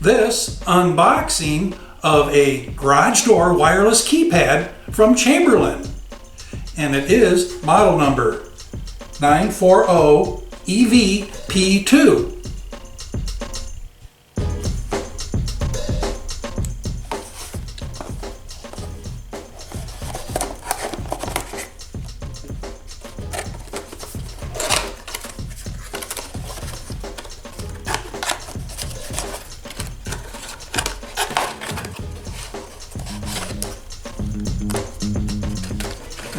this unboxing of a garage door wireless keypad from Chamberlain. And it is model number 940 EVP2.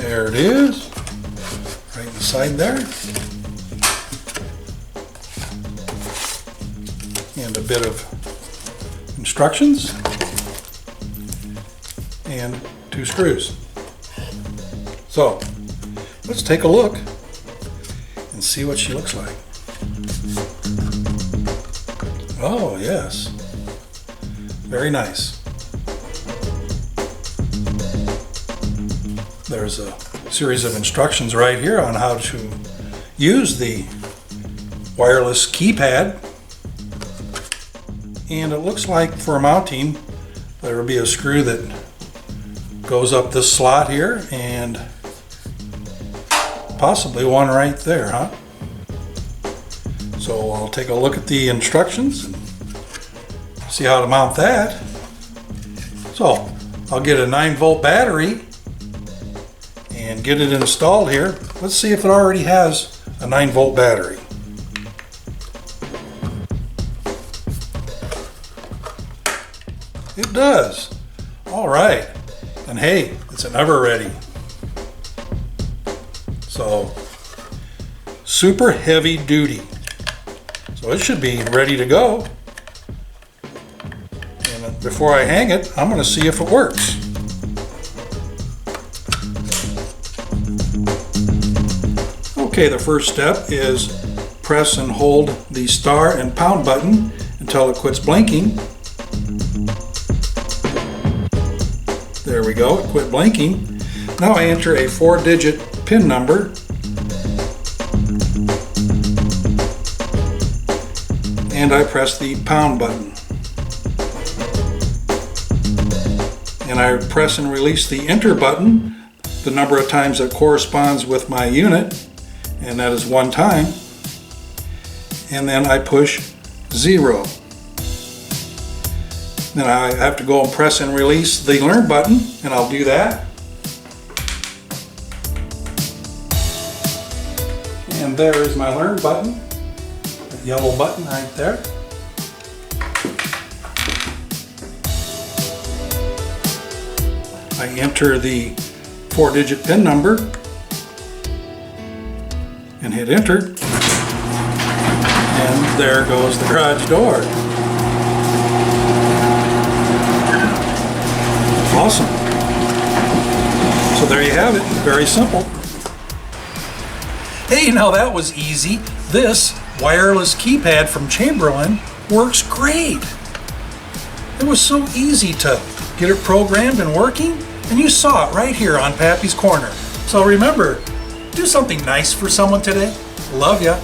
There it is, right inside there. And a bit of instructions and 2 screws. So let's take a look and see what she looks like. Oh yes, very nice. There's a series of instructions right here on how to use the wireless keypad. And it looks like for mounting, there will be a screw that goes up this slot here and possibly one right there, huh? So I'll take a look at the instructions and see how to mount that. So I'll get a 9-volt battery and get it installed here. Let's see if it already has a 9-volt battery. It does. All right. And hey, it's an ever ready. So super heavy duty. So it should be ready to go. And before I hang it, I'm going to see if it works. Okay, the first step is press and hold the star and pound button until it quits blinking. There we go, it quit blinking. Now I enter a 4-digit PIN number. And I press the pound button. And I press and release the enter button, the number of times that corresponds with my unit. And that is 1 time. And then I push 0. Then I have to go and press and release the learn button, and I'll do that. And there is my learn button, that yellow button right there. I enter the 4-digit PIN number and hit enter, and there goes the garage door. Awesome. So there you have it, very simple. Hey, now that was easy. This wireless keypad from Chamberlain works great. It was so easy to get it programmed and working, and you saw it right here on Pappy's Corner. So remember, do something nice for someone today. Love ya.